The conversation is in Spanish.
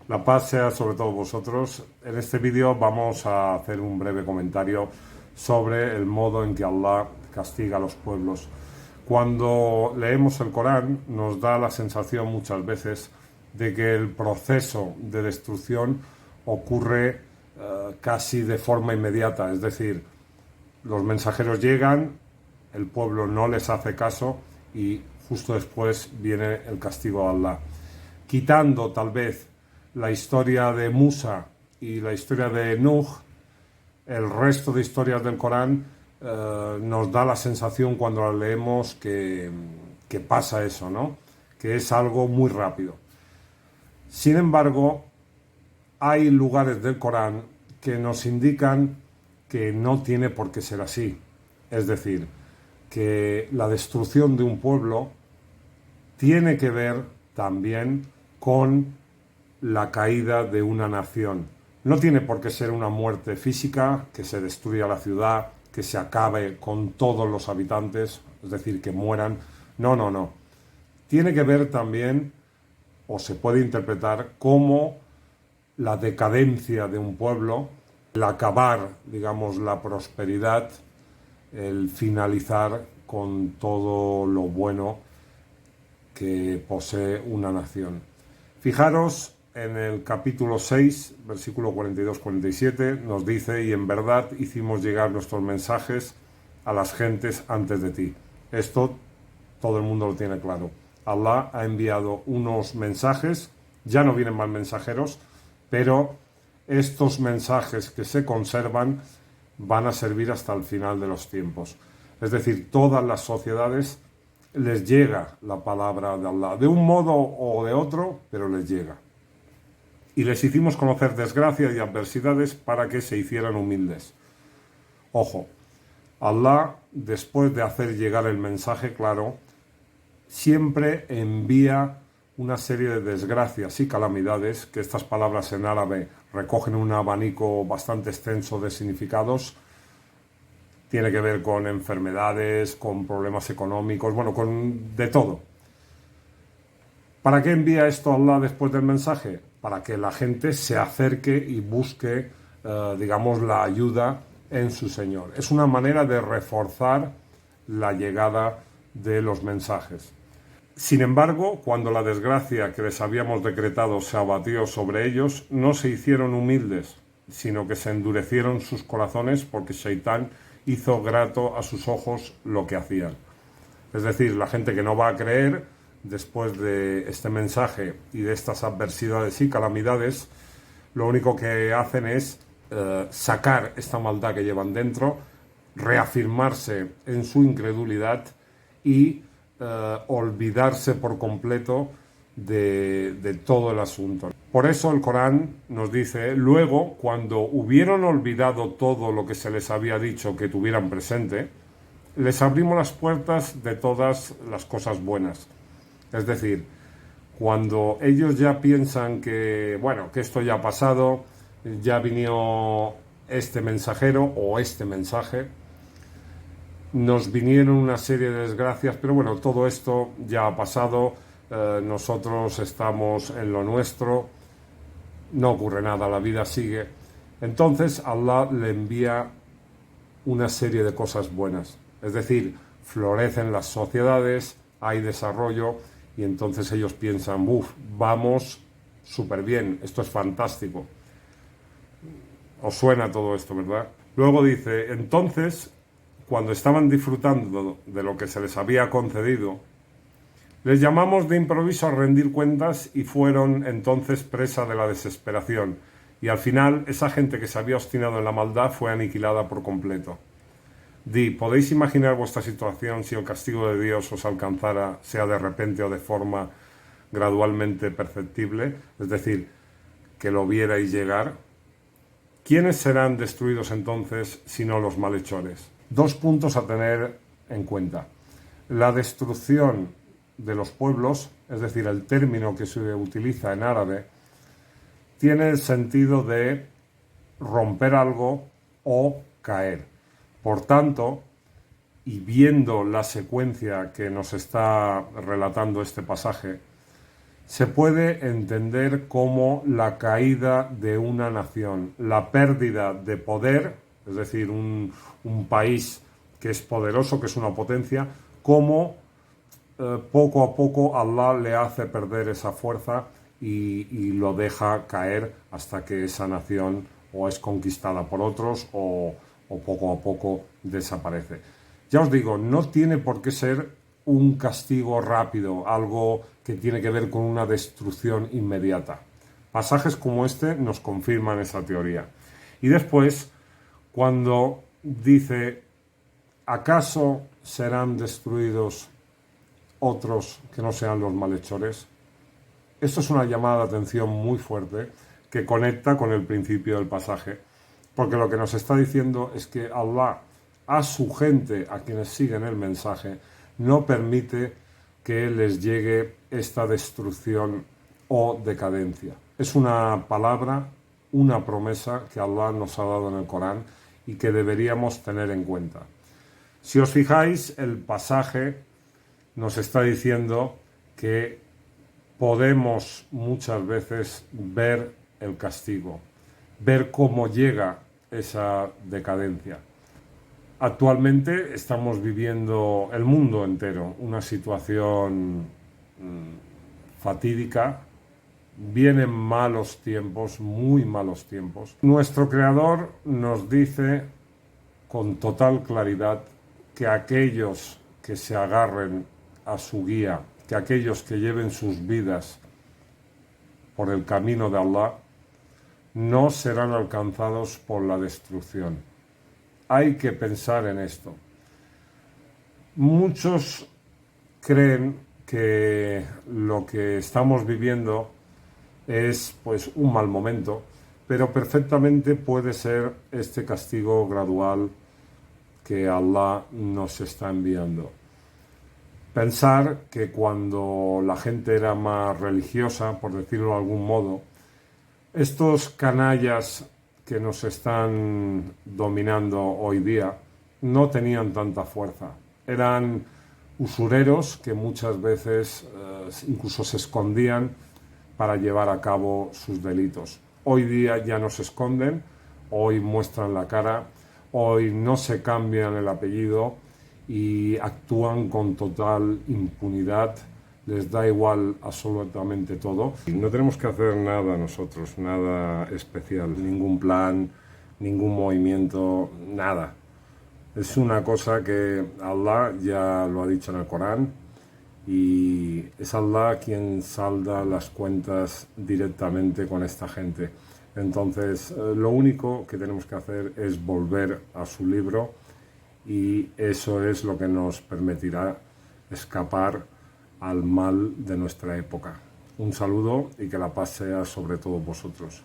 La paz sea sobre todos vosotros. En este vídeo vamos a hacer un breve comentario sobre el modo en que Allah castiga a los pueblos. Cuando leemos el Corán nos da la sensación muchas veces de que el proceso de destrucción ocurre casi de forma inmediata, es decir, los mensajeros llegan, el pueblo no les hace caso y justo después viene el castigo de Allah. Quitando tal vez la historia de Musa y la historia de Nuh, el resto de historias del Corán nos da la sensación cuando las leemos que pasa eso, ¿no? Que es algo muy rápido. Sin embargo, hay lugares del Corán que nos indican que no tiene por qué ser así. Es decir, que la destrucción de un pueblo tiene que ver también con la caída de una nación. No tiene por qué ser una muerte física, que se destruya la ciudad, que se acabe con todos los habitantes, es decir, que mueran. No, no, no. Tiene que ver también, o se puede interpretar como la decadencia de un pueblo, el acabar, digamos, la prosperidad, el finalizar con todo lo bueno que posee una nación. Fijaros en el capítulo 6, versículo 42-47, nos dice: y en verdad hicimos llegar nuestros mensajes a las gentes antes de ti. Esto todo el mundo lo tiene claro. Allah ha enviado unos mensajes, ya no vienen más mensajeros, pero estos mensajes que se conservan van a servir hasta el final de los tiempos. Es decir, todas las sociedades les llega la palabra de Allah, de un modo o de otro, pero les llega. Y les hicimos conocer desgracias y adversidades para que se hicieran humildes. Ojo, Allah, después de hacer llegar el mensaje claro, siempre envía una serie de desgracias y calamidades, que estas palabras en árabe recogen un abanico bastante extenso de significados. Tiene que ver con enfermedades, con problemas económicos, bueno, con de todo. ¿Para qué envía esto Allah después del mensaje? Para que la gente se acerque y busque, digamos, la ayuda en su Señor. Es una manera de reforzar la llegada de los mensajes. Sin embargo, cuando la desgracia que les habíamos decretado se abatió sobre ellos, no se hicieron humildes, sino que se endurecieron sus corazones porque Shaitán hizo grato a sus ojos lo que hacían. Es decir, la gente que no va a creer después de este mensaje y de estas adversidades y calamidades, lo único que hacen es sacar esta maldad que llevan dentro, reafirmarse en su incredulidad y olvidarse por completo de todo el asunto. Por eso el Corán nos dice: luego, cuando hubieron olvidado todo lo que se les había dicho que tuvieran presente, les abrimos las puertas de todas las cosas buenas. Es decir, cuando ellos ya piensan que, bueno, que esto ya ha pasado, ya vino este mensajero o este mensaje, nos vinieron una serie de desgracias, pero bueno, todo esto ya ha pasado, nosotros estamos en lo nuestro, no ocurre nada, la vida sigue. Entonces Allah le envía una serie de cosas buenas, es decir, florecen las sociedades, hay desarrollo y entonces ellos piensan: uff, vamos súper bien, esto es fantástico. Os suena todo esto, ¿verdad? Luego dice: entonces, cuando estaban disfrutando de lo que se les había concedido, les llamamos de improviso a rendir cuentas y fueron entonces presa de la desesperación. Y al final, esa gente que se había obstinado en la maldad fue aniquilada por completo. ¿Podéis imaginar vuestra situación si el castigo de Dios os alcanzara, sea de repente o de forma gradualmente perceptible? Es decir, que lo vierais llegar. ¿Quiénes serán destruidos entonces si no los malhechores? Dos puntos a tener en cuenta. La destrucción de los pueblos, es decir, el término que se utiliza en árabe, tiene el sentido de romper algo o caer. Por tanto, y viendo la secuencia que nos está relatando este pasaje, se puede entender como la caída de una nación, la pérdida de poder, es decir, un país que es poderoso, que es una potencia, como poco a poco Allah le hace perder esa fuerza y lo deja caer hasta que esa nación o es conquistada por otros o poco a poco desaparece. Ya os digo, no tiene por qué ser un castigo rápido, algo que tiene que ver con una destrucción inmediata. Pasajes como este nos confirman esa teoría. Y después, cuando dice, ¿acaso serán destruidos otros que no sean los malhechores? Esto es una llamada de atención muy fuerte que conecta con el principio del pasaje, porque lo que nos está diciendo es que Allah a su gente, a quienes siguen el mensaje, no permite que les llegue esta destrucción o decadencia. Es una palabra, una promesa que Allah nos ha dado en el Corán y que deberíamos tener en cuenta. Si os fijáis, el pasaje nos está diciendo que podemos muchas veces ver el castigo, ver cómo llega esa decadencia. Actualmente estamos viviendo el mundo entero una situación fatídica. Vienen malos tiempos, muy malos tiempos. Nuestro Creador nos dice con total claridad que aquellos que se agarren a su guía, que aquellos que lleven sus vidas por el camino de Allah, no serán alcanzados por la destrucción. Hay que pensar en esto. Muchos creen que lo que estamos viviendo es pues un mal momento, pero perfectamente puede ser este castigo gradual que Allah nos está enviando. Pensar que cuando la gente era más religiosa, por decirlo de algún modo, estos canallas que nos están dominando hoy día no tenían tanta fuerza. Eran usureros que muchas veces incluso se escondían para llevar a cabo sus delitos. Hoy día ya no se esconden, hoy muestran la cara, hoy no se cambian el apellido y actúan con total impunidad, les da igual absolutamente todo. No tenemos que hacer nada nosotros, nada especial, ningún plan, ningún movimiento, nada. Es una cosa que Allah ya lo ha dicho en el Corán y es Allah quien salda las cuentas directamente con esta gente. Entonces, lo único que tenemos que hacer es volver a su libro y eso es lo que nos permitirá escapar al mal de nuestra época. Un saludo y que la paz sea sobre todos vosotros.